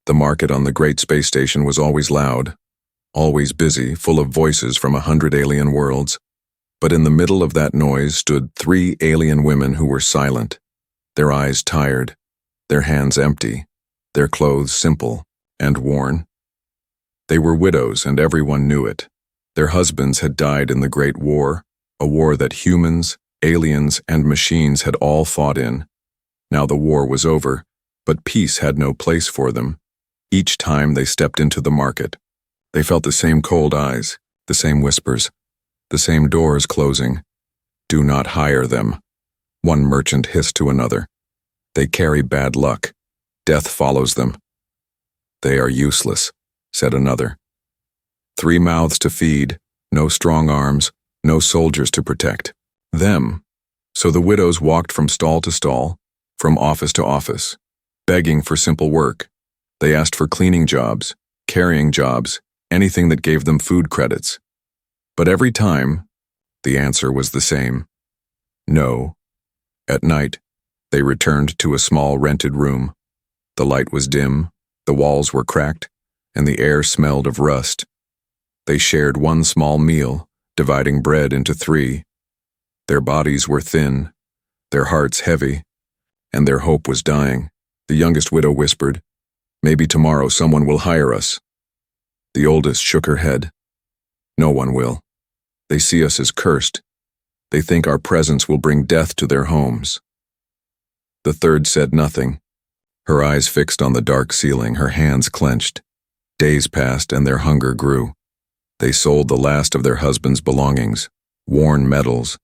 The market on the great space station was always loud, always busy, full of voices from 100 alien worlds. But in the middle of that noise stood 3 alien women who were silent, their eyes tired, their hands empty, their clothes simple and worn. They were widows, and everyone knew it. Their husbands had died in the Great War, a war that humans, aliens, and machines had all fought in. Now the war was over, but peace had no place for them. Each time they stepped into the market, they felt the same cold eyes, the same whispers, the same doors closing. "Do not hire them," one merchant hissed to another. "They carry bad luck. Death follows them." "They are useless," said another. 3 mouths to feed, no strong arms, no soldiers to protect them. So the widows walked from stall to stall, from office to office, begging for simple work. They asked for cleaning jobs, carrying jobs, anything that gave them food credits. But every time, the answer was the same: no. At night, they returned to a small rented room. The light was dim, the walls were cracked, and the air smelled of rust. They shared one small meal, dividing bread into 3. Their bodies were thin, their hearts heavy, and their hope was dying. The youngest widow whispered, "Maybe tomorrow someone will hire us." The oldest shook her head. "No one will. They see us as cursed. They think our presence will bring death to their homes." The third said nothing, her eyes fixed on the dark ceiling, her hands clenched. Days passed and their hunger grew. They sold the last of their husbands' belongings, worn medals,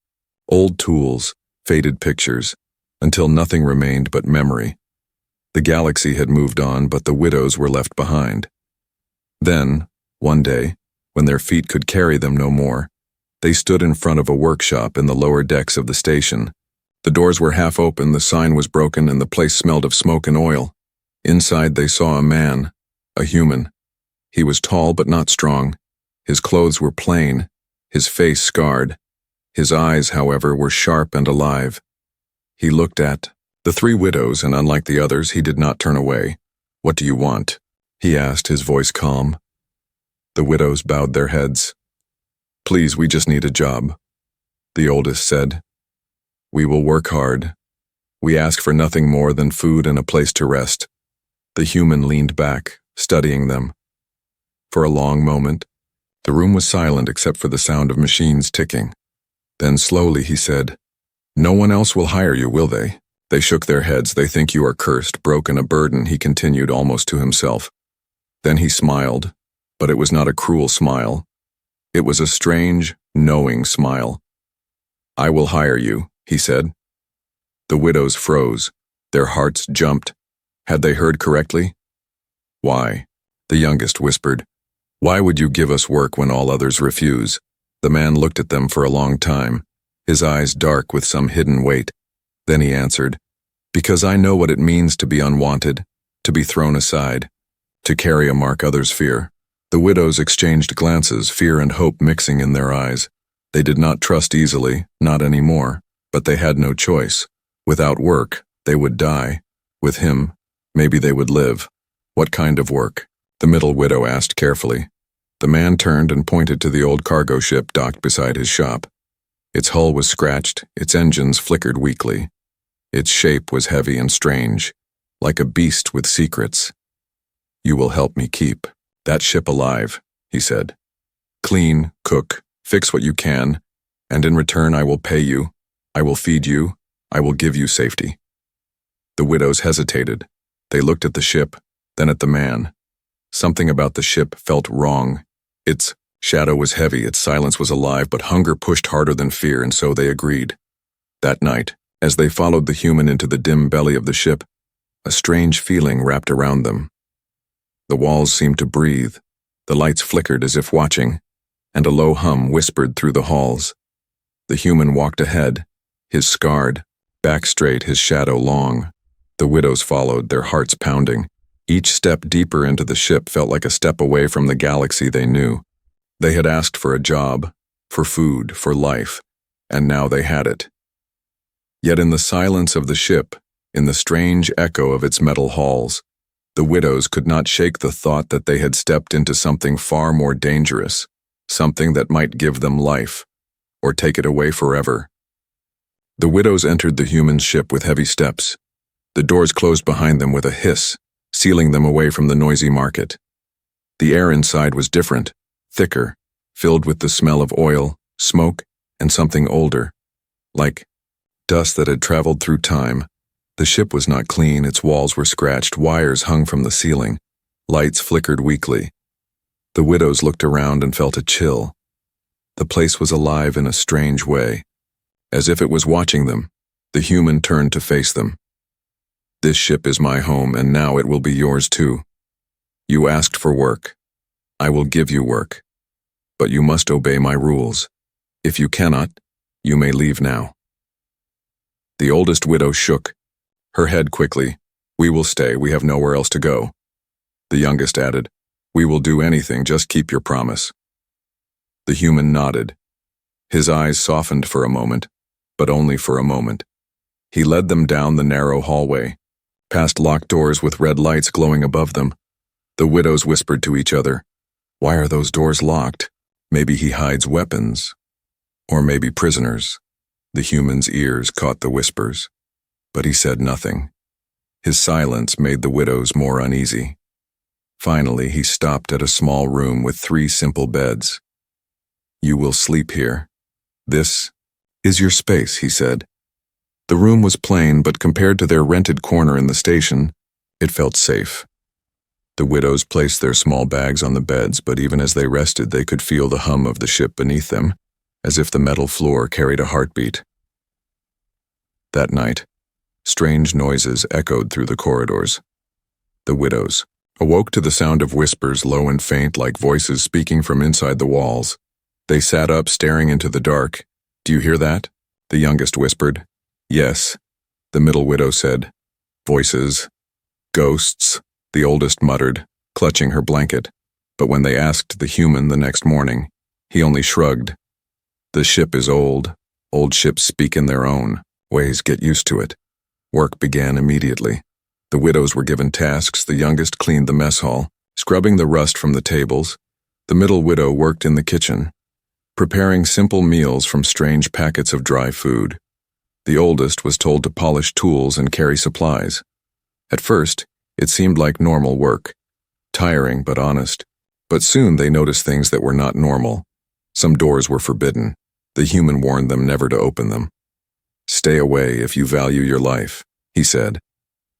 old tools, faded pictures, until nothing remained but memory. The galaxy had moved on, but the widows were left behind. Then, one day, when their feet could carry them no more, they stood in front of a workshop in the lower decks of the station. The doors were half open, the sign was broken, and the place smelled of smoke and oil. Inside they saw a man, a human. He was tall but not strong. His clothes were plain, his face scarred. His eyes, however, were sharp and alive. He looked at the 3 widows, and unlike the others, he did not turn away. "What do you want?" he asked, his voice calm. The widows bowed their heads. "Please, we just need a job," the oldest said. "We will work hard. We ask for nothing more than food and a place to rest." The human leaned back, studying them. For a long moment, the room was silent except for the sound of machines ticking. Then slowly he said, "No one else will hire you, will they?" They shook their heads. "They think you are cursed, broken, a burden," he continued almost to himself. Then he smiled, but it was not a cruel smile. It was a strange, knowing smile. "I will hire you," he said. The widows froze. Their hearts jumped. Had they heard correctly? "Why?" the youngest whispered. "Why would you give us work when all others refuse?" The man looked at them for a long time, his eyes dark with some hidden weight. Then he answered, "Because I know what it means to be unwanted, to be thrown aside, to carry a mark others fear." The widows exchanged glances, fear and hope mixing in their eyes. They did not trust easily, not anymore, but they had no choice. Without work, they would die. With him, maybe they would live. "What kind of work?" the middle widow asked carefully. The man turned and pointed to the old cargo ship docked beside his shop. Its hull was scratched, its engines flickered weakly. Its shape was heavy and strange, like a beast with secrets. "You will help me keep that ship alive," he said. "Clean, cook, fix what you can, and in return I will pay you, I will feed you, I will give you safety." The widows hesitated. They looked at the ship, then at the man. Something about the ship felt wrong. Its shadow was heavy, its silence was alive, but hunger pushed harder than fear, and so they agreed. That night, as they followed the human into the dim belly of the ship, a strange feeling wrapped around them. The walls seemed to breathe, the lights flickered as if watching, and a low hum whispered through the halls. The human walked ahead, his scarred, back straight, his shadow long. The widows followed, their hearts pounding. Each step deeper into the ship felt like a step away from the galaxy they knew. They had asked for a job, for food, for life, and now they had it. Yet in the silence of the ship, in the strange echo of its metal halls, The widows could not shake the thought that they had stepped into something far more dangerous, something that might give them life, or take it away forever. The widows entered the human ship with heavy steps. The doors closed behind them with a hiss, sealing them away from the noisy market. The air inside was different, thicker, filled with the smell of oil, smoke, and something older, like dust that had traveled through time. The ship was not clean, its walls were scratched, wires hung from the ceiling, lights flickered weakly. The widows looked around and felt a chill. The place was alive in a strange way. As if it was watching them, the human turned to face them. "This ship is my home, and now it will be yours too. You asked for work. I will give you work. But you must obey my rules. If you cannot, you may leave now." The oldest widow shook, her head quickly. "We will stay, we have nowhere else to go." The youngest added, "We will do anything, just keep your promise." The human nodded. His eyes softened for a moment, but only for a moment. He led them down the narrow hallway, past locked doors with red lights glowing above them. The widows whispered to each other, "Why are those doors locked? Maybe he hides weapons. Or maybe prisoners." The human's ears caught the whispers, but he said nothing. His silence made the widows more uneasy. Finally, he stopped at a small room with 3 simple beds. "You will sleep here. This is your space," he said. The room was plain, but compared to their rented corner in the station, it felt safe. The widows placed their small bags on the beds, but even as they rested, they could feel the hum of the ship beneath them, as if the metal floor carried a heartbeat. That night, strange noises echoed through the corridors. The widows awoke to the sound of whispers, low and faint, like voices speaking from inside the walls. They sat up, staring into the dark. "Do you hear that?" The youngest whispered. "Yes," the middle widow said. "Voices. Ghosts," the oldest muttered, clutching her blanket. But when they asked the human the next morning, he only shrugged. "The ship is old. Old ships speak in their own ways. Get used to it." Work began immediately. The widows were given tasks. The youngest cleaned the mess hall, scrubbing the rust from the tables. The middle widow worked in the kitchen, preparing simple meals from strange packets of dry food. The oldest was told to polish tools and carry supplies. At first, it seemed like normal work, tiring but honest. But soon they noticed things that were not normal. Some doors were forbidden. The human warned them never to open them. "Stay away if you value your life," he said.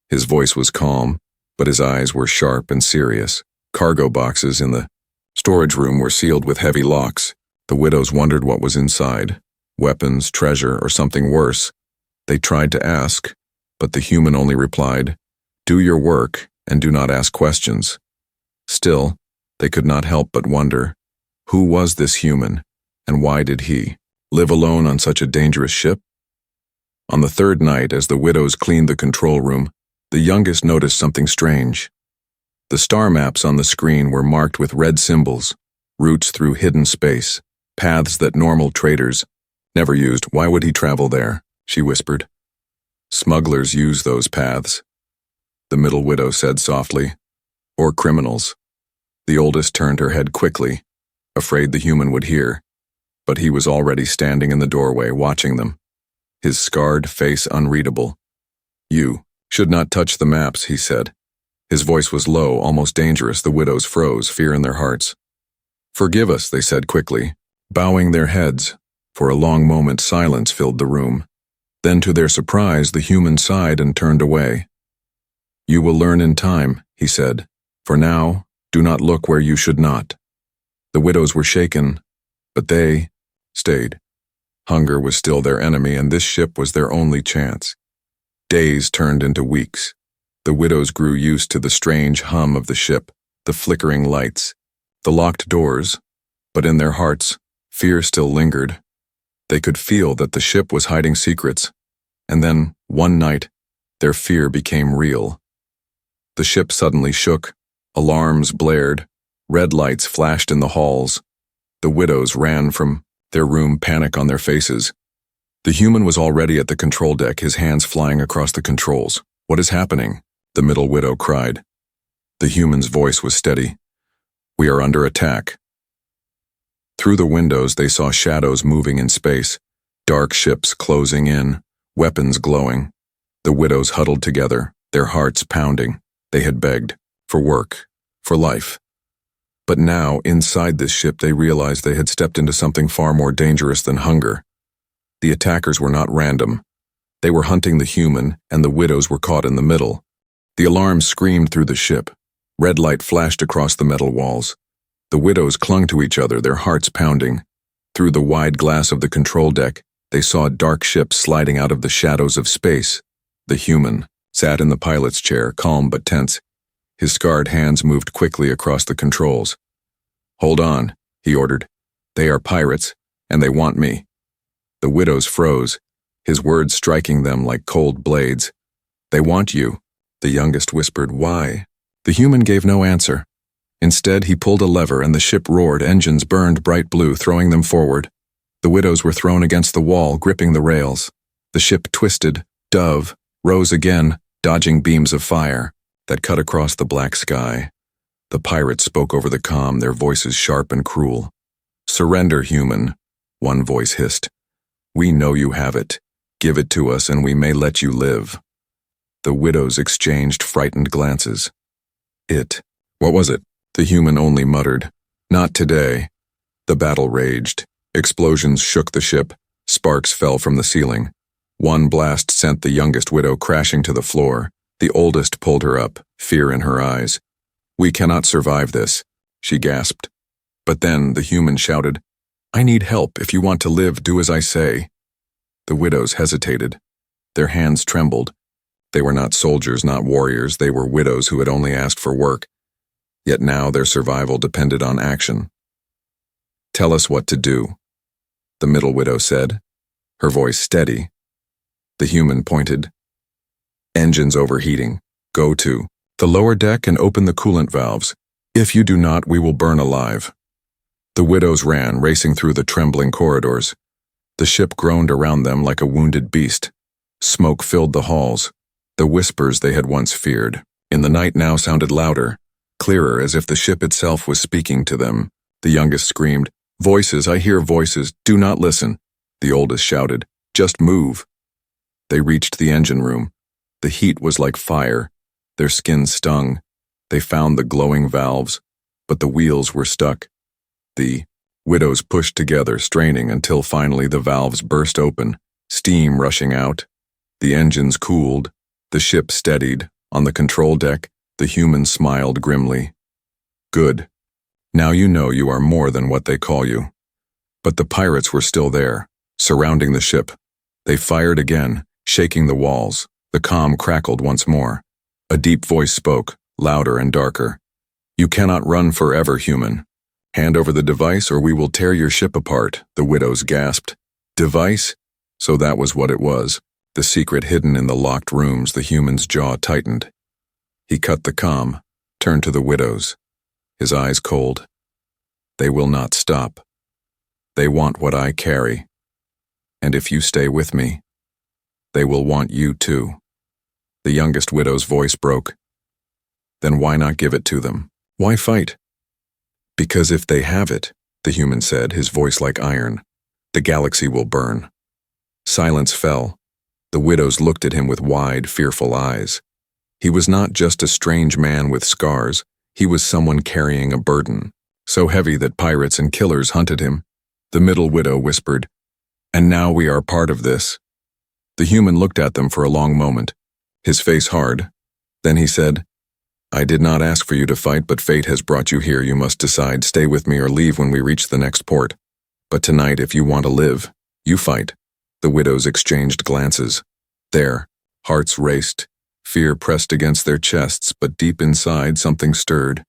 His voice was calm, but his eyes were sharp and serious. Cargo boxes in the storage room were sealed with heavy locks. The widows wondered what was inside. Weapons, treasure, or something worse. They tried to ask, but the human only replied, "Do your work and do not ask questions." Still, they could not help but wonder, who was this human, and why did he live alone on such a dangerous ship? On the 3rd night, as the widows cleaned the control room, the youngest noticed something strange. The star maps on the screen were marked with red symbols, routes through hidden space, paths that normal traders never used. "Why would he travel there?" she whispered. "Smugglers use those paths," the middle widow said softly. "Or criminals." The oldest turned her head quickly, afraid the human would hear, but he was already standing in the doorway watching them, his scarred face unreadable. "You should not touch the maps," he said. His voice was low, almost dangerous. The widows froze, fear in their hearts. "Forgive us," they said quickly, bowing their heads. For a long moment, silence filled the room. Then, to their surprise, the human sighed and turned away. "You will learn in time," he said. "For now, do not look where you should not." The widows were shaken, but they stayed. Hunger was still their enemy, and this ship was their only chance. Days turned into weeks. The widows grew used to the strange hum of the ship, the flickering lights, the locked doors, but in their hearts, fear still lingered. They could feel that the ship was hiding secrets, and then, one night, their fear became real. The ship suddenly shook, alarms blared, red lights flashed in the halls. The widows ran from their room, panic on their faces. The human was already at the control deck, his hands flying across the controls. "What is happening?" the middle widow cried. The human's voice was steady. "We are under attack." Through the windows they saw shadows moving in space, dark ships closing in, weapons glowing. The widows huddled together, their hearts pounding. They had begged, for work, for life. But now, inside this ship, they realized they had stepped into something far more dangerous than hunger. The attackers were not random. They were hunting the human, and the widows were caught in the middle. The alarm screamed through the ship. Red light flashed across the metal walls. The widows clung to each other, their hearts pounding. Through the wide glass of the control deck, they saw a dark ship sliding out of the shadows of space. The human sat in the pilot's chair, calm but tense. His scarred hands moved quickly across the controls. "Hold on," he ordered. "They are pirates, and they want me." The widows froze, his words striking them like cold blades. "They want you," the youngest whispered. "Why?" The human gave no answer. Instead, he pulled a lever and the ship roared, engines burned bright blue, throwing them forward. The widows were thrown against the wall, gripping the rails. The ship twisted, dove, rose again, dodging beams of fire that cut across the black sky. The pirates spoke over the comm, their voices sharp and cruel. "Surrender, human," one voice hissed. "We know you have it. Give it to us and we may let you live." The widows exchanged frightened glances. What was it? The human only muttered, "Not today." The battle raged. Explosions shook the ship. Sparks fell from the ceiling. One blast sent the youngest widow crashing to the floor. The oldest pulled her up, fear in her eyes. "We cannot survive this," she gasped. But then the human shouted, "I need help. If you want to live, do as I say." The widows hesitated. Their hands trembled. They were not soldiers, not warriors. They were widows who had only asked for work. Yet now their survival depended on action. "Tell us what to do," the middle widow said, her voice steady. The human pointed. "Engines overheating. Go to the lower deck and open the coolant valves. If you do not, we will burn alive." The widows ran, racing through the trembling corridors. The ship groaned around them like a wounded beast. Smoke filled the halls. The whispers they had once feared in the night now sounded louder, clearer, as if the ship itself was speaking to them. The youngest screamed, "Voices, I hear voices. Do not listen." The oldest shouted, "Just move." They reached the engine room. The heat was like fire. Their skin stung. They found the glowing valves, but the wheels were stuck. The widows pushed together, straining until finally the valves burst open, steam rushing out. The engines cooled. The ship steadied. On the control deck, the human smiled grimly. "Good. Now you know you are more than what they call you." But the pirates were still there, surrounding the ship. They fired again, shaking the walls. The comm crackled once more. A deep voice spoke, louder and darker. "You cannot run forever, human. Hand over the device or we will tear your ship apart," the widows gasped. Device? So that was what it was. The secret hidden in the locked rooms. The human's jaw tightened. He cut the comm, turned to the widows, his eyes cold. "They will not stop. They want what I carry. And if you stay with me, they will want you too." The youngest widow's voice broke. "Then why not give it to them? Why fight?" "Because if they have it," the human said, his voice like iron, "the galaxy will burn." Silence fell. The widows looked at him with wide, fearful eyes. He was not just a strange man with scars. He was someone carrying a burden, so heavy that pirates and killers hunted him. The middle widow whispered, "And now we are part of this." The human looked at them for a long moment, his face hard. Then he said, "I did not ask for you to fight, but fate has brought you here. You must decide, stay with me or leave when we reach the next port. But tonight, if you want to live, you fight." The widows exchanged glances. Their hearts raced. Fear pressed against their chests, but deep inside something stirred.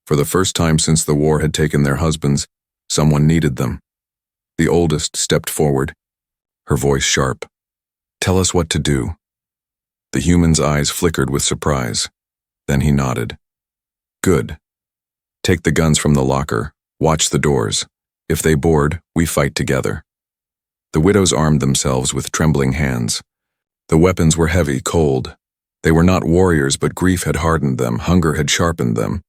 For the first time since the war had taken their husbands, someone needed them. The oldest stepped forward, her voice sharp. "Tell us what to do." The human's eyes flickered with surprise. Then he nodded. "Good. Take the guns from the locker. Watch the doors. If they board, we fight together." The widows armed themselves with trembling hands. The weapons were heavy, cold. They were not warriors, but grief had hardened them, hunger had sharpened them.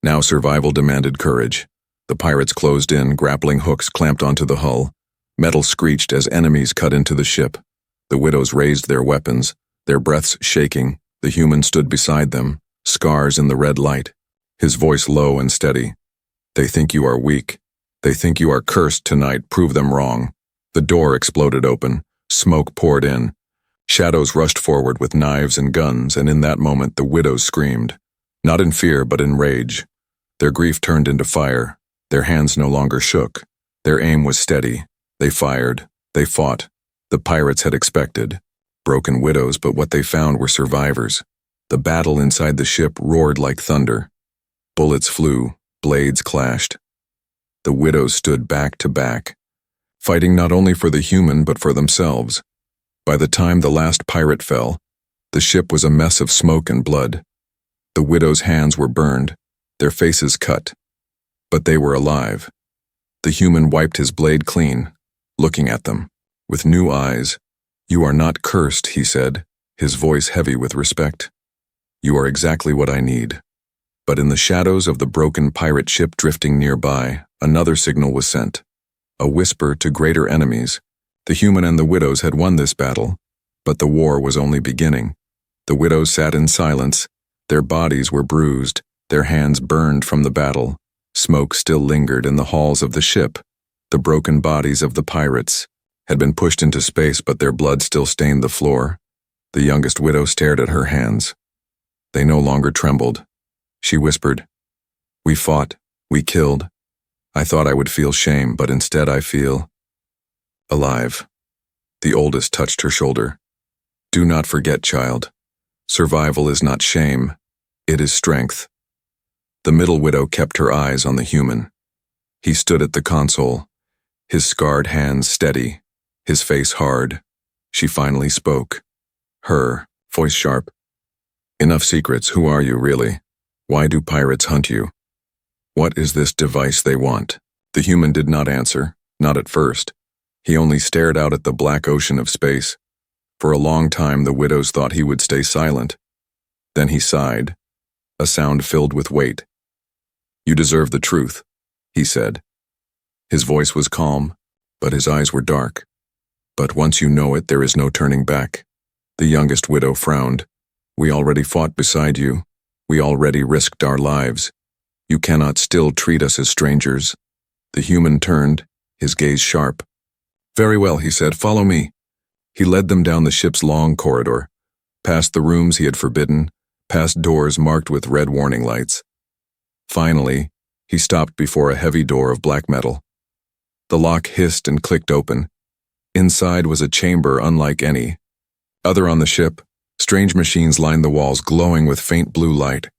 Now survival demanded courage. The pirates closed in, grappling hooks clamped onto the hull. Metal screeched as enemies cut into the ship. The widows raised their weapons, their breaths shaking. The human stood beside them, scars in the red light, his voice low and steady. They think you are weak. They think you are cursed tonight. Prove them wrong. The door exploded open. Smoke poured in. Shadows rushed forward with knives and guns, and in that moment the widows screamed. Not in fear, but in rage. Their grief turned into fire. Their hands no longer shook. Their aim was steady. They fired. They fought. The pirates had expected. Broken widows, but what they found were survivors. The battle inside the ship roared like thunder. Bullets flew. Blades clashed. The widows stood back to back, fighting not only for the human but for themselves. By the time the last pirate fell, the ship was a mess of smoke and blood. The widows' hands were burned, their faces cut, but they were alive. The human wiped his blade clean, looking at them, with new eyes. "You are not cursed," he said, his voice heavy with respect. "You are exactly what I need." But in the shadows of the broken pirate ship drifting nearby, another signal was sent. A whisper to greater enemies. The human and the widows had won this battle, but the war was only beginning. The widows sat in silence. Their bodies were bruised, their hands burned from the battle. Smoke still lingered in the halls of the ship. The broken bodies of the pirates had been pushed into space, but their blood still stained the floor. The youngest widow stared at her hands. They no longer trembled. She whispered, "We fought, we killed. I thought I would feel shame, but instead I feel alive." The oldest touched her shoulder. "Do not forget, child. Survival is not shame, it is strength." The middle widow kept her eyes on the human. He stood at the console, his scarred hands steady, his face hard. She finally spoke. Her voice sharp. "Enough secrets. Who are you, really? Why do pirates hunt you? What is this device they want?" The human did not answer, not at first. He only stared out at the black ocean of space. For a long time the widows thought he would stay silent. Then he sighed, a sound filled with weight. "You deserve the truth," he said. His voice was calm, but his eyes were dark. "But once you know it, there is no turning back." The youngest widow frowned. "We already fought beside you. We already risked our lives. You cannot still treat us as strangers." The human turned, his gaze sharp. "Very well," he said, "follow me." He led them down the ship's long corridor, past the rooms he had forbidden, past doors marked with red warning lights. Finally, he stopped before a heavy door of black metal. The lock hissed and clicked open. Inside was a chamber unlike any other on the ship. Strange machines lined the walls, glowing with faint blue light.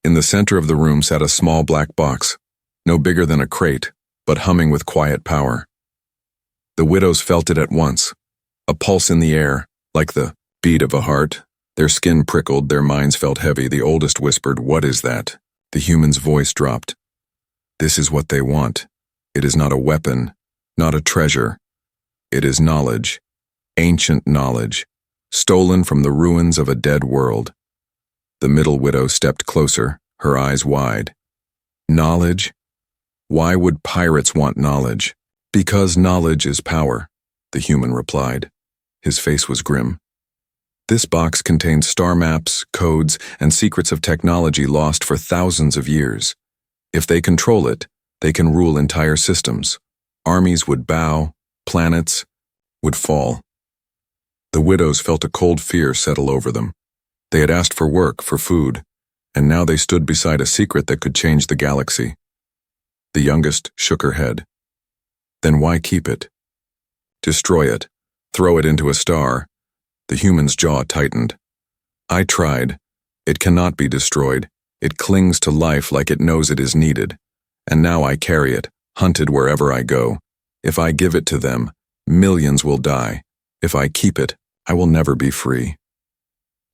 In the center of the room sat a small black box, no bigger than a crate, but humming with quiet power. The widows felt it at once, a pulse in the air, like the beat of a heart. Their skin prickled, their minds felt heavy. The oldest whispered, "What is that?" The human's voice dropped. "This is what they want. It is not a weapon, not a treasure. It is knowledge, ancient knowledge, stolen from the ruins of a dead world." The middle widow stepped closer, her eyes wide. "Knowledge? Why would pirates want knowledge?" "Because knowledge is power," the human replied. His face was grim. "This box contains star maps, codes, and secrets of technology lost for thousands of years. If they control it, they can rule entire systems. Armies would bow, planets would fall." The widows felt a cold fear settle over them. They had asked for work, for food, and now they stood beside a secret that could change the galaxy. The youngest shook her head. "Then why keep it? Destroy it. Throw it into a star." The human's jaw tightened. "I tried. It cannot be destroyed. It clings to life like it knows it is needed. And now I carry it, hunted wherever I go. If I give it to them, millions will die. If I keep it, I will never be free."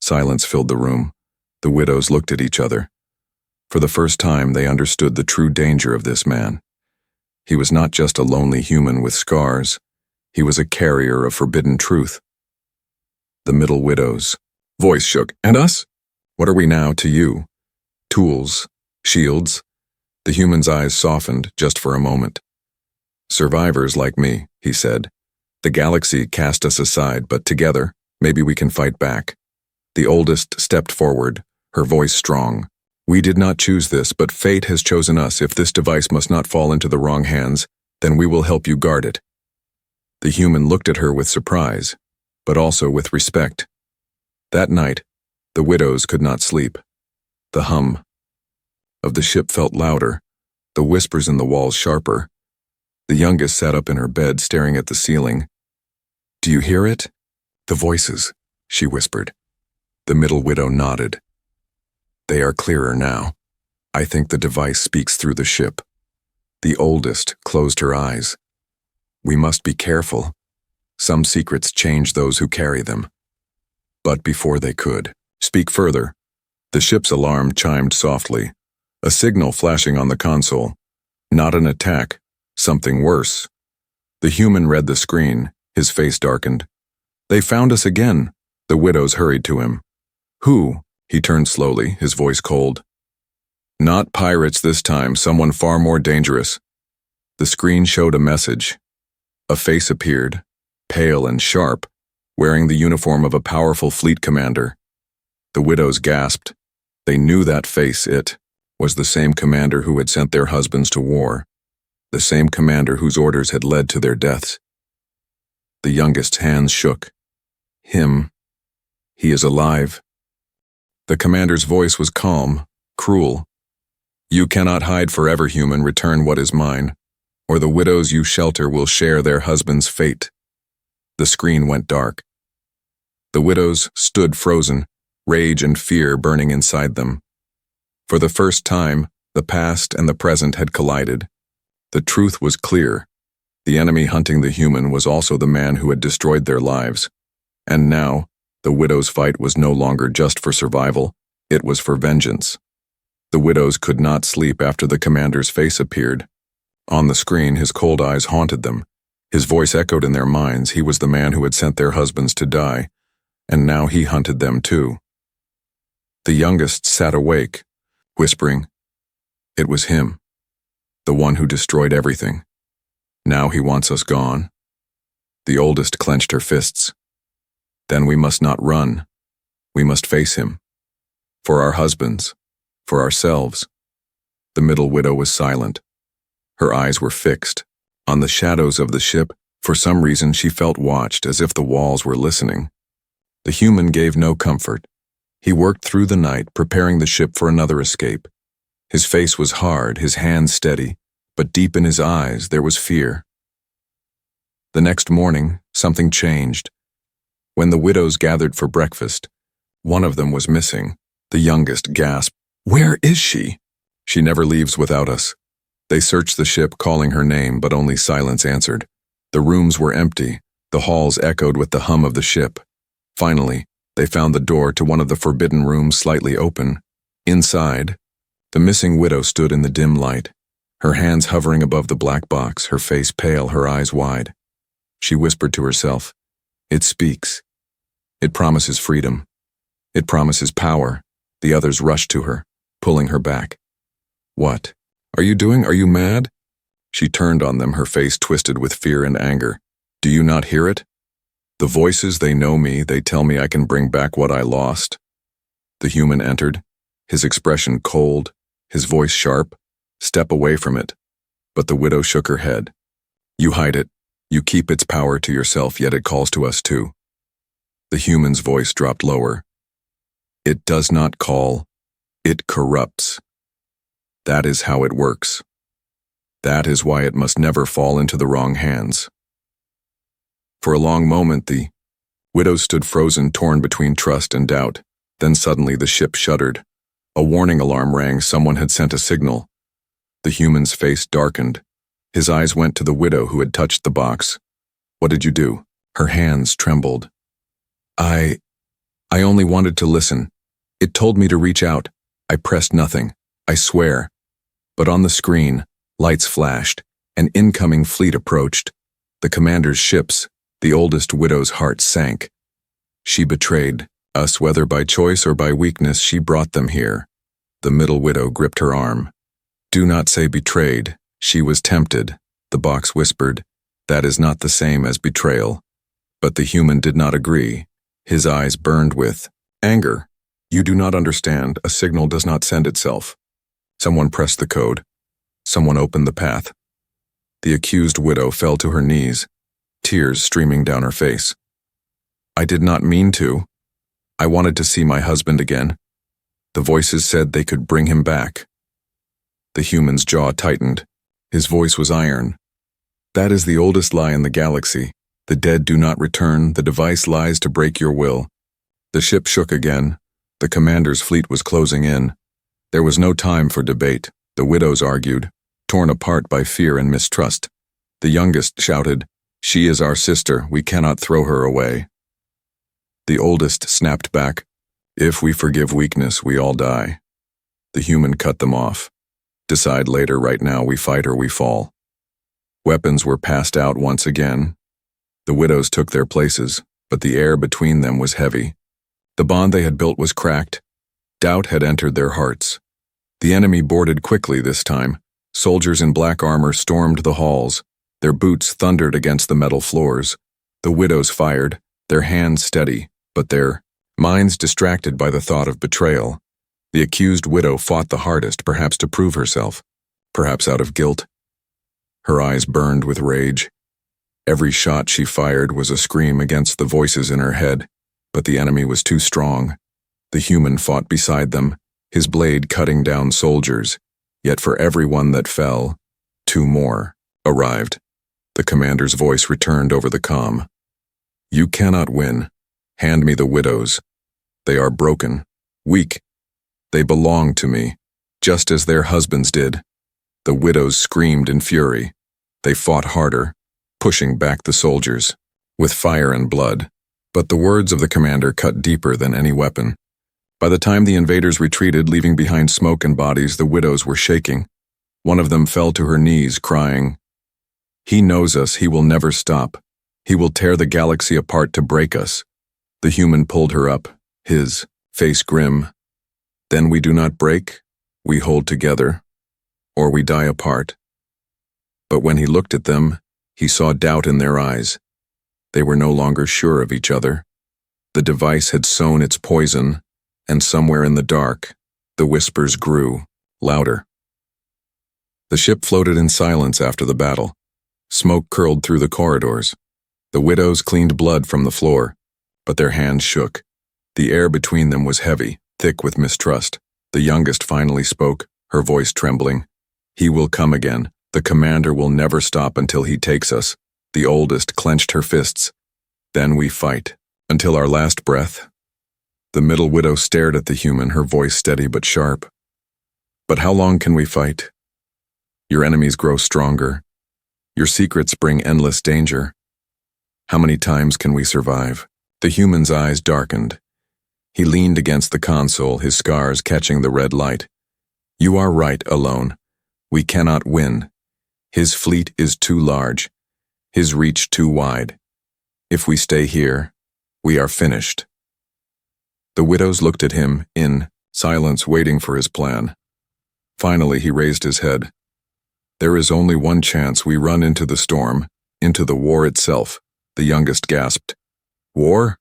Silence filled the room. The widows looked at each other. For the first time, they understood the true danger of this man. He was not just a lonely human with scars. He was a carrier of forbidden truth. The middle widows Voice shook. And us? What are we now to you? Tools? Shields? The human's eyes softened just for a moment. Survivors like me, he said. The galaxy cast us aside, but together, maybe we can fight back. The oldest stepped forward, her voice strong. We did not choose this, but fate has chosen us. If this device must not fall into the wrong hands, then we will help you guard it. The human looked at her with surprise, but also with respect. That night, the widows could not sleep. The hum of the ship felt louder, the whispers in the walls sharper. The youngest sat up in her bed, staring at the ceiling. Do you hear it? The voices, she whispered. The middle widow nodded. They are clearer now. I think the device speaks through the ship. The oldest closed her eyes. We must be careful. Some secrets change those who carry them. But before they could speak further, the ship's alarm chimed softly, a signal flashing on the console. Not an attack, something worse. The human read the screen, his face darkened. They found us again, the widows hurried to him. Who? He turned slowly, his voice cold. Not pirates this time, someone far more dangerous. The screen showed a message. A face appeared, pale and sharp, wearing the uniform of a powerful fleet commander. The widows gasped. They knew that face, it was the same commander who had sent their husbands to war, the same commander whose orders had led to their deaths. The youngest's hands shook. Him. He is alive. The commander's voice was calm, cruel. You cannot hide forever, human, return what is mine, or the widows you shelter will share their husband's fate. The screen went dark. The widows stood frozen, rage and fear burning inside them. For the first time, the past and the present had collided. The truth was clear. The enemy hunting the human was also the man who had destroyed their lives. And now, the widow's fight was no longer just for survival, it was for vengeance. The widows could not sleep after the commander's face appeared. On the screen, his cold eyes haunted them. His voice echoed in their minds. He was the man who had sent their husbands to die, and now he hunted them too. The youngest sat awake, whispering, it was him, the one who destroyed everything. Now he wants us gone. The oldest clenched her fists. Then we must not run. We must face him. For our husbands, for ourselves. The middle widow was silent. Her eyes were fixed on the shadows of the ship. For some reason she felt watched, as if the walls were listening. The human gave no comfort. He worked through the night, preparing the ship for another escape. His face was hard, his hands steady, but deep in his eyes there was fear. The next morning, something changed. When the widows gathered for breakfast, one of them was missing. The youngest gasped, Where is she? She never leaves without us. They searched the ship, calling her name, but only silence answered. The rooms were empty. The halls echoed with the hum of the ship. Finally, they found the door to one of the forbidden rooms slightly open. Inside, the missing widow stood in the dim light, her hands hovering above the black box, her face pale, her eyes wide. She whispered to herself, It speaks. It promises freedom. It promises power. The others rushed to her, pulling her back. What are you doing? Are you mad? She turned on them, her face twisted with fear and anger. Do you not hear it? The voices, they know me, they tell me I can bring back what I lost. The human entered, his expression cold, his voice sharp. Step away from it. But the widow shook her head. You hide it. You keep its power to yourself, yet it calls to us too. The human's voice dropped lower. It does not call. It corrupts. That is how it works. That is why it must never fall into the wrong hands. For a long moment, the widow stood frozen, torn between trust and doubt. Then suddenly the ship shuddered. A warning alarm rang. Someone had sent a signal. The human's face darkened. His eyes went to the widow who had touched the box. What did you do? Her hands trembled. I only wanted to listen. It told me to reach out. I pressed nothing. I swear. But on the screen, lights flashed. An incoming fleet approached. The commander's ships. The oldest widow's heart sank. She betrayed Us, whether by choice or by weakness, she brought them here. The middle widow gripped her arm. Do not say betrayed. She was tempted, the box whispered. That is not the same as betrayal. But the human did not agree. His eyes burned with anger. You do not understand. A signal does not send itself. Someone pressed the code. Someone opened the path. The accused widow fell to her knees, tears streaming down her face. I did not mean to. I wanted to see my husband again. The voices said they could bring him back. The human's jaw tightened. His voice was iron. That is the oldest lie in the galaxy. The dead do not return. The device lies to break your will. The ship shook again. The commander's fleet was closing in. There was no time for debate. The widows argued, torn apart by fear and mistrust. The youngest shouted, She is our sister. We cannot throw her away. The oldest snapped back, If we forgive weakness, we all die. The human cut them off. Decide later. Right now we fight or we fall. Weapons were passed out once again. The widows took their places, but the air between them was heavy. The bond they had built was cracked. Doubt had entered their hearts. The enemy boarded quickly this time. Soldiers in black armor stormed the halls. Their boots thundered against the metal floors. The widows fired, their hands steady, but their minds distracted by the thought of betrayal. The accused widow fought the hardest, perhaps to prove herself, perhaps out of guilt. Her eyes burned with rage. Every shot she fired was a scream against the voices in her head, but the enemy was too strong. The human fought beside them, his blade cutting down soldiers, yet for every one that fell, 2 more arrived. The commander's voice returned over the comm. You cannot win. Hand me the widows. They are broken, weak. They belong to me, just as their husbands did. The widows screamed in fury. They fought harder, pushing back the soldiers, with fire and blood. But the words of the commander cut deeper than any weapon. By the time the invaders retreated, leaving behind smoke and bodies, the widows were shaking. One of them fell to her knees, crying, He knows us. He will never stop. He will tear the galaxy apart to break us. The human pulled her up, his face grim. Then we do not break, we hold together, or we die apart. But when he looked at them, he saw doubt in their eyes. They were no longer sure of each other. The device had sown its poison, and somewhere in the dark, the whispers grew, louder. The ship floated in silence after the battle. Smoke curled through the corridors. The widows cleaned blood from the floor, but their hands shook. The air between them was heavy, thick with mistrust. The youngest finally spoke, her voice trembling. He will come again. The commander will never stop until he takes us. The oldest clenched her fists. Then we fight, until our last breath. The middle widow stared at the human, her voice steady but sharp. But how long can we fight? Your enemies grow stronger. Your secrets bring endless danger. How many times can we survive? The human's eyes darkened. He leaned against the console, his scars catching the red light. You are right, alone. We cannot win. His fleet is too large, his reach too wide. If we stay here, we are finished. The widows looked at him in silence, waiting for his plan. Finally, he raised his head. There is only one chance. We run into the storm, into the war itself, the youngest gasped. War?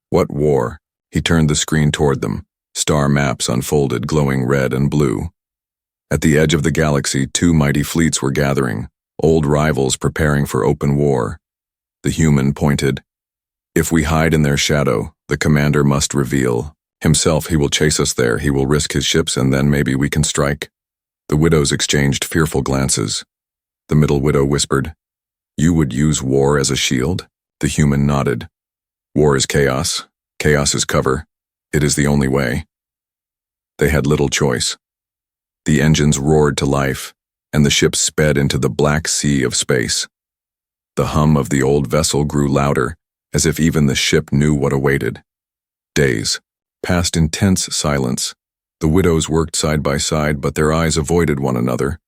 What war? He turned the screen toward them. Star maps unfolded, glowing red and blue. At the edge of the galaxy, 2 mighty fleets were gathering, old rivals preparing for open war. The human pointed. If we hide in their shadow, the commander must reveal. Himself, he will chase us there, he will risk his ships, and then maybe we can strike. The widows exchanged fearful glances. The middle widow whispered, You would use war as a shield? The human nodded. War is chaos. Chaos is cover. It is the only way. They had little choice. The engines roared to life, and the ship sped into the black sea of space. The hum of the old vessel grew louder, as if even the ship knew what awaited. Days passed in tense silence. The widows worked side by side, but their eyes avoided one another.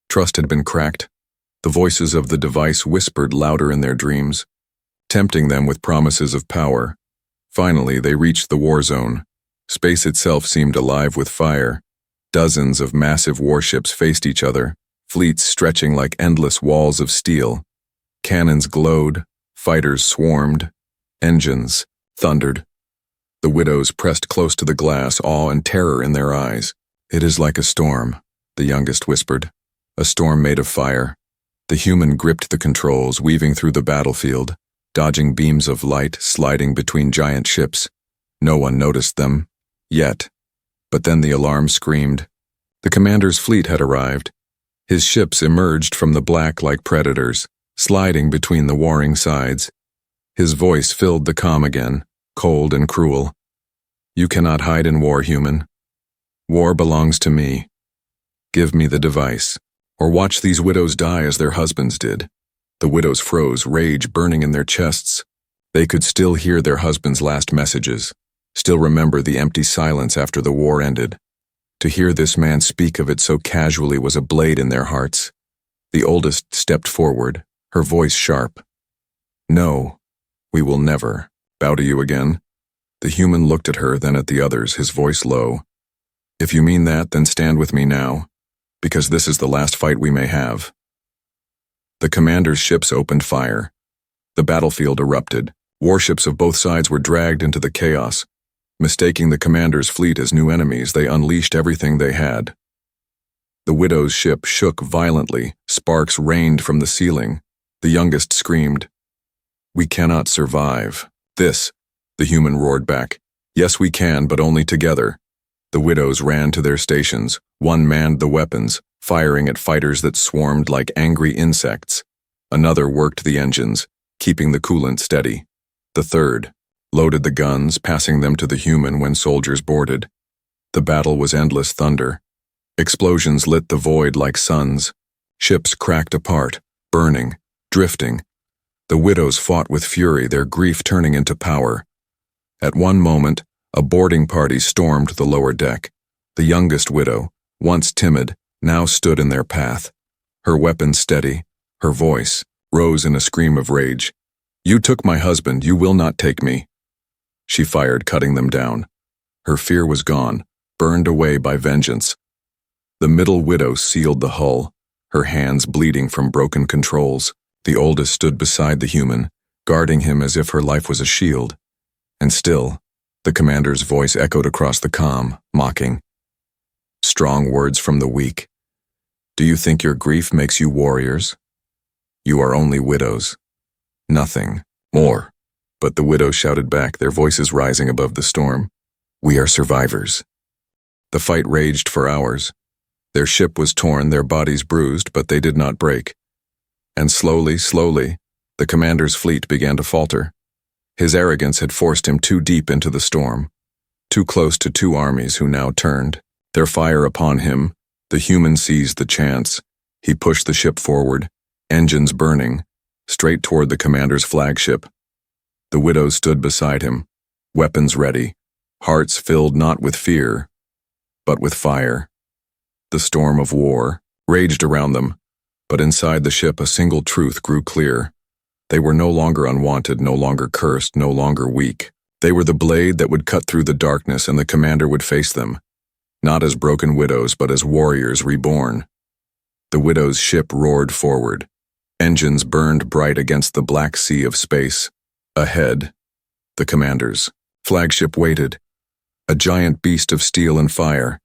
Trust had been cracked. The voices of the device whispered louder in their dreams, tempting them with promises of power. Finally, they reached the war zone. Space itself seemed alive with fire. Dozens of massive warships faced each other, fleets stretching like endless walls of steel. Cannons glowed, fighters swarmed, engines thundered. The widows pressed close to the glass, awe and terror in their eyes. "It is like a storm," the youngest whispered. "A storm made of fire." The human gripped the controls, weaving through the battlefield, dodging beams of light, sliding between giant ships. No one noticed them, yet. But then the alarm screamed. The commander's fleet had arrived. His ships emerged from the black like predators, sliding between the warring sides. His voice filled the calm again, cold and cruel. "You cannot hide in war, human. War belongs to me. Give me the device, or watch these widows die as their husbands did." The widows froze, rage burning in their chests. They could still hear their husbands' last messages, still remember the empty silence after the war ended. To hear this man speak of it so casually was a blade in their hearts. The oldest stepped forward, her voice sharp. "No, we will never bow to you again." The human looked at her, then at the others, his voice low. "If you mean that, then stand with me now, because this is the last fight we may have." The commander's ships opened fire. The battlefield erupted. Warships of both sides were dragged into the chaos. Mistaking the commander's fleet as new enemies, they unleashed everything they had. The widow's ship shook violently, sparks rained from the ceiling. The youngest screamed, "We cannot survive this," the human roared back. "Yes, we can, but only together." The widows ran to their stations. One manned the weapons, firing at fighters that swarmed like angry insects. Another worked the engines, keeping the coolant steady. The third loaded the guns, passing them to the human when soldiers boarded. The battle was endless thunder. Explosions lit the void like suns. Ships cracked apart, burning, drifting. The widows fought with fury, their grief turning into power. At one moment, a boarding party stormed the lower deck. The youngest widow, once timid, now stood in their path. Her weapon steady, her voice rose in a scream of rage. "You took my husband, you will not take me." She fired, cutting them down. Her fear was gone, burned away by vengeance. The middle widow sealed the hull, her hands bleeding from broken controls. The oldest stood beside the human, guarding him as if her life was a shield. And still, the commander's voice echoed across the calm, mocking. Strong words from the weak. "Do you think your grief makes you warriors? You are only widows. Nothing more." But the widows shouted back, their voices rising above the storm. "We are survivors." The fight raged for hours. Their ship was torn, their bodies bruised, but they did not break. And slowly, the commander's fleet began to falter. His arrogance had forced him too deep into the storm, too close to two armies who now turned, their fire upon him. The human seized the chance. He pushed the ship forward, engines burning, straight toward the commander's flagship. The widows stood beside him, weapons ready, hearts filled not with fear, but with fire. The storm of war raged around them, but inside the ship a single truth grew clear. They were no longer unwanted, no longer cursed, no longer weak. They were the blade that would cut through the darkness, and the commander would face them, not as broken widows, but as warriors reborn. The widow's ship roared forward. Engines burned bright against the black sea of space. Ahead, the commander's flagship waited, a giant beast of steel and fire.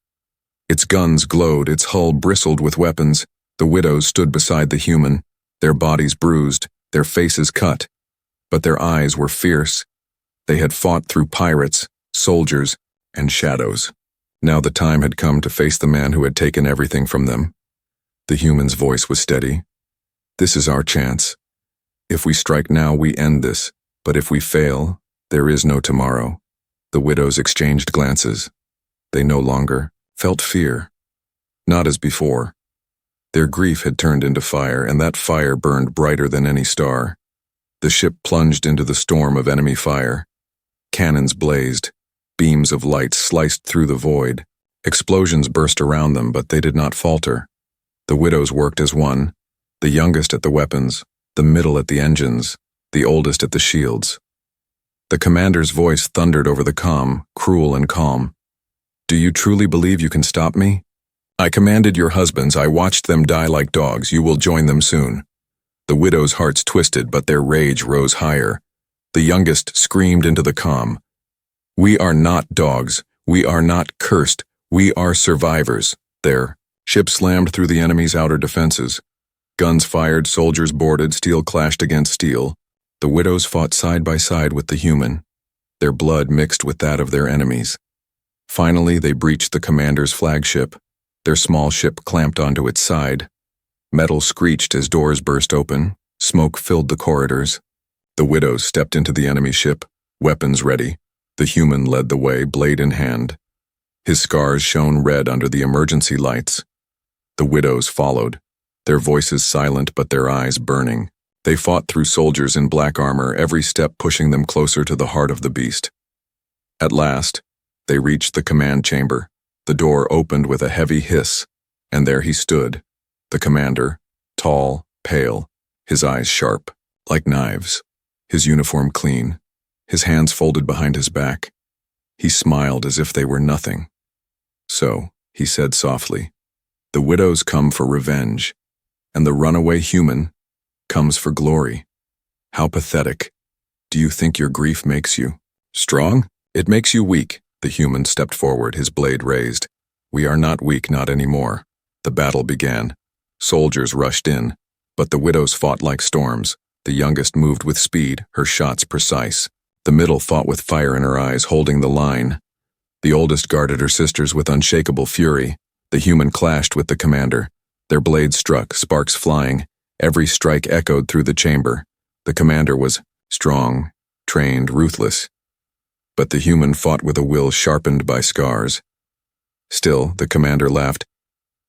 Its guns glowed, its hull bristled with weapons. The widows stood beside the human, their bodies bruised, their faces cut, but their eyes were fierce. They had fought through pirates, soldiers, and shadows. Now the time had come to face the man who had taken everything from them. The human's voice was steady. "This is our chance. If we strike now, we end this. But if we fail, there is no tomorrow." The widows exchanged glances. They no longer felt fear. Not as before. Their grief had turned into fire, and that fire burned brighter than any star. The ship plunged into the storm of enemy fire. Cannons blazed. Beams of light sliced through the void. Explosions burst around them, but they did not falter. The widows worked as one, the youngest at the weapons, the middle at the engines, the oldest at the shields. The commander's voice thundered over the comm, cruel and calm. "Do you truly believe you can stop me? I commanded your husbands, I watched them die like dogs, you will join them soon." The widows' hearts twisted, but their rage rose higher. The youngest screamed into the comm, "We are not dogs, we are not cursed, we are survivors." Their ship slammed through the enemy's outer defenses. Guns fired, soldiers boarded, steel clashed against steel. The widows fought side by side with the human, their blood mixed with that of their enemies. Finally, they breached the commander's flagship. Their small ship clamped onto its side. Metal screeched as doors burst open. Smoke filled the corridors. The widows stepped into the enemy ship, weapons ready. The human led the way, blade in hand. His scars shone red under the emergency lights. The widows followed, their voices silent but their eyes burning. They fought through soldiers in black armor, every step pushing them closer to the heart of the beast. At last, they reached the command chamber. The door opened with a heavy hiss, and there he stood, the commander, tall, pale, his eyes sharp, like knives, his uniform clean, his hands folded behind his back. He smiled as if they were nothing. "So," he said softly, "the widows come for revenge, and the runaway human comes for glory. How pathetic. Do you think your grief makes you strong? It makes you weak." The human stepped forward, his blade raised. "We are not weak, not anymore." The battle began. Soldiers rushed in, but the widows fought like storms. The youngest moved with speed, her shots precise. The middle fought with fire in her eyes, holding the line. The oldest guarded her sisters with unshakable fury. The human clashed with the commander. Their blades struck, sparks flying. Every strike echoed through the chamber. The commander was strong, trained, ruthless. But the human fought with a will sharpened by scars. Still, the commander laughed.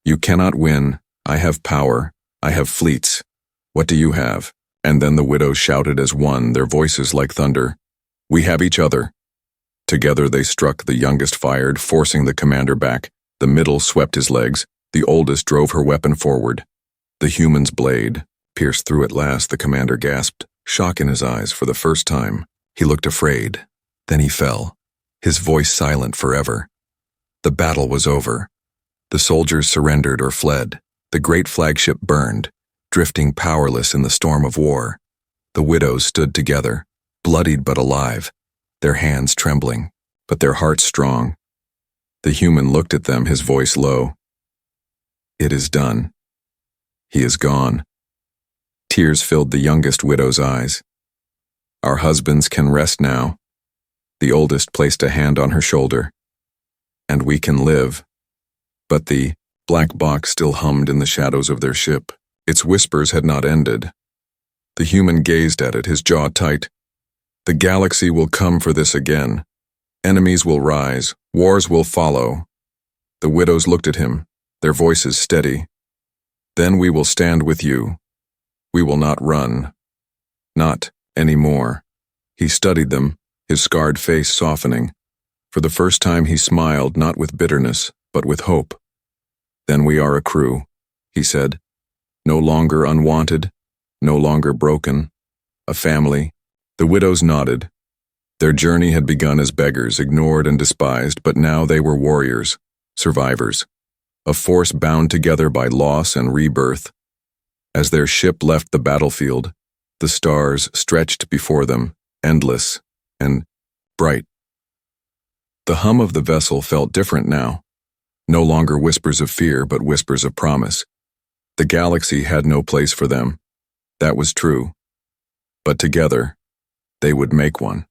"You cannot win. I have power. I have fleets. What do you have?" And then the widows shouted as one, their voices like thunder. "We have each other." Together they struck, the youngest fired, forcing the commander back. The middle swept his legs. The oldest drove her weapon forward. The human's blade pierced through at last. The commander gasped, shock in his eyes for the first time. He looked afraid. Then he fell, his voice silent forever. The battle was over. The soldiers surrendered or fled. The great flagship burned, drifting powerless in the storm of war. The widows stood together, bloodied but alive, their hands trembling, but their hearts strong. The human looked at them, his voice low. "It is done. He is gone." Tears filled the youngest widow's eyes. "Our husbands can rest now." The oldest placed a hand on her shoulder. "And we can live." But the black box still hummed in the shadows of their ship. Its whispers had not ended. The human gazed at it, his jaw tight. "The galaxy will come for this again. Enemies will rise, wars will follow." The widows looked at him, their voices steady. "Then we will stand with you. We will not run. Not anymore." He studied them, his scarred face softening. For the first time he smiled, not with bitterness, but with hope. "Then we are a crew," he said. "No longer unwanted, no longer broken. A family." The widows nodded. Their journey had begun as beggars, ignored and despised, but now they were warriors, survivors, a force bound together by loss and rebirth. As their ship left the battlefield, the stars stretched before them, endless and bright. The hum of the vessel felt different now, no longer whispers of fear, but whispers of promise. The galaxy had no place for them. That was true. But together, they would make one.